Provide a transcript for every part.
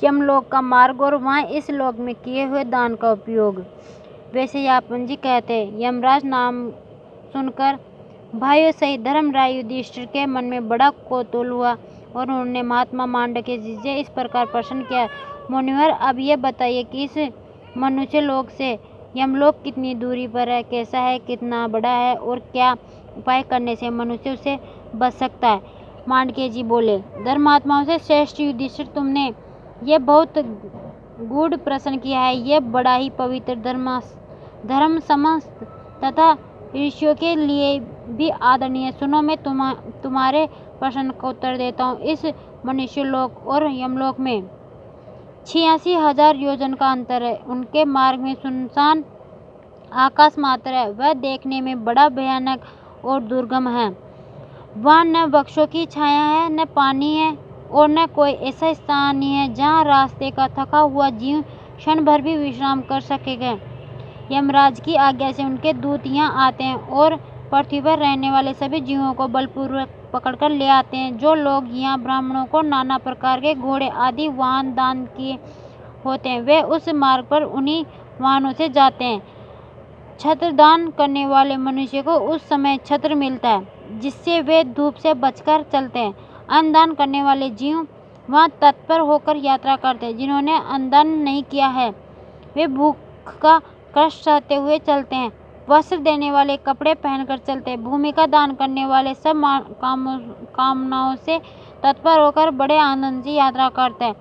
यमलोक का मार्ग और वहाँ इस लोक में किए हुए दान का उपयोग। वैसे यापन जी कहते हैं, यमराज नाम सुनकर भाइयों सहित धर्मराज युधिष्ठिर के मन में बड़ा कौतूहल हुआ और उन्होंने महात्मा मांडव्य जी से इस प्रकार प्रश्न किया, मुनिवर अब ये बताइए कि इस मनुष्य लोक से यमलोक कितनी दूरी पर है, कैसा है, कितना बड़ा है और क्या उपाय करने से मनुष्य उसे बच सकता है। मांडव्य जी बोले, धर्मात्माओं से श्रेष्ठ युधिष्ठिर, तुमने ये बहुत गूढ़ प्रश्न किया है। ये बड़ा ही पवित्र धर्म समस्त तथा ऋषियों के लिए भी आदरणीय। सुनो, मैं तुम्हारे प्रश्न का उत्तर देता हूँ। इस मनुष्य लोक और यमलोक में 86,000 योजन का अंतर है। उनके मार्ग में सुनसान आकाश मात्र है। वह देखने में बड़ा भयानक और दुर्गम है। वहाँ न वृक्षों की छाया है, न पानी है और न कोई ऐसा स्थान नहीं है जहाँ रास्ते का थका हुआ जीव क्षण भर भी विश्राम कर सकेगा। यमराज की आज्ञा से उनके दूत यहाँ आते हैं और पृथ्वी पर रहने वाले सभी जीवों को बलपूर्वक पकड़कर ले आते हैं। जो लोग यहाँ ब्राह्मणों को नाना प्रकार के घोड़े आदि वाहन दान किए होते हैं, वे उस मार्ग पर उन्हीं वाहनों से जाते हैं। छत्र दान करने वाले मनुष्य को उस समय छत्र मिलता है, जिससे वे धूप से बचकर चलते हैं। अन्न दान करने वाले जीव वहाँ तत्पर होकर यात्रा करते हैं। जिन्होंने अन्न दान नहीं किया है, वे भूख का कष्ट सहते हुए चलते हैं। वस्त्र देने वाले कपड़े पहनकर चलते हैं। भूमि का दान करने वाले सब कामनाओं से तत्पर होकर बड़े आनंद से यात्रा करते हैं।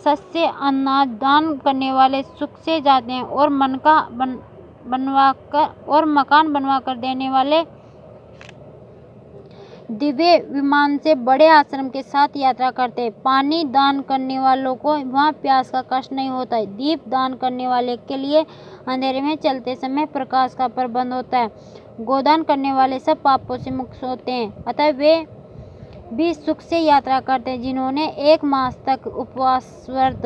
शस्य अनाज दान करने वाले सुख से जाते हैं और मकान बनवाकर देने वाले दिव्य विमान से बड़े आश्रम के साथ यात्रा करते हैं। पानी दान करने वालों को वहाँ प्यास का कष्ट नहीं होता है। दीप दान करने वाले के लिए अंधेरे में चलते समय प्रकाश का प्रबंध होता है। गोदान करने वाले सब पापों से मुक्त होते हैं, अतः वे भी सुख से यात्रा करते हैं। जिन्होंने 1 मास तक उपवास व्रत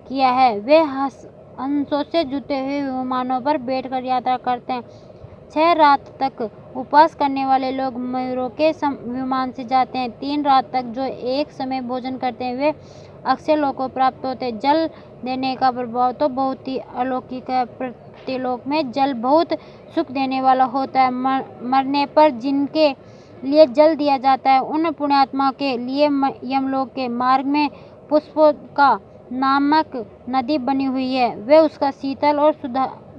किया है, वे हंसों से जुटे हुए विमानों पर बैठकर यात्रा करते हैं। 6 रात तक उपवास करने वाले लोग मयूरों के विमान से जाते हैं। 3 रात तक जो एक समय भोजन करते हैं, वे अक्षय लोक को प्राप्त होते हैं। जल देने का प्रभाव तो बहुत ही अलौकिक है। पृथ्वीलोक में जल बहुत सुख देने वाला होता है। मरने पर जिनके लिए जल दिया जाता है, उन पुण्यात्मा के लिए यमलोक के मार्ग में पुष्पों का नामक नदी बनी हुई है। वे उसका शीतल और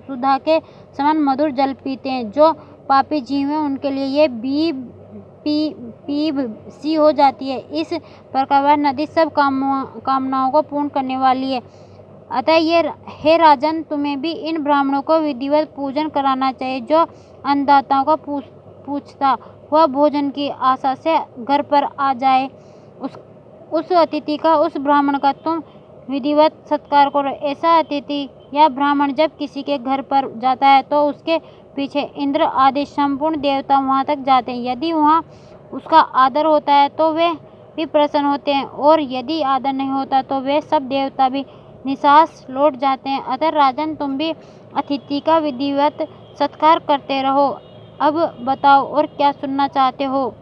सुधा के समान मधुर जल पीते हैं। जो पापी जीव हैं, उनके लिए ये पीब सी हो जाती है। इस प्रकार वह नदी सब कामनाओं को पूर्ण करने वाली है। अतः ये हे राजन, तुम्हें भी इन ब्राह्मणों को विधिवत पूजन कराना चाहिए। जो अन्नदाताओं को पूछता हुआ भोजन की आशा से घर पर आ जाए, उस अतिथि का, उस ब्राह्मण का तुम विधिवत सत्कार करो। ऐसा अतिथि या ब्राह्मण जब किसी के घर पर जाता है, तो उसके पीछे इंद्र आदि संपूर्ण देवता वहां तक जाते हैं। यदि वहां उसका आदर होता है तो वे भी प्रसन्न होते हैं, और यदि आदर नहीं होता तो वे सब देवता भी निसास लौट जाते हैं। अतः राजन, तुम भी अतिथि का विधिवत सत्कार करते रहो। अब बताओ, और क्या सुनना चाहते हो?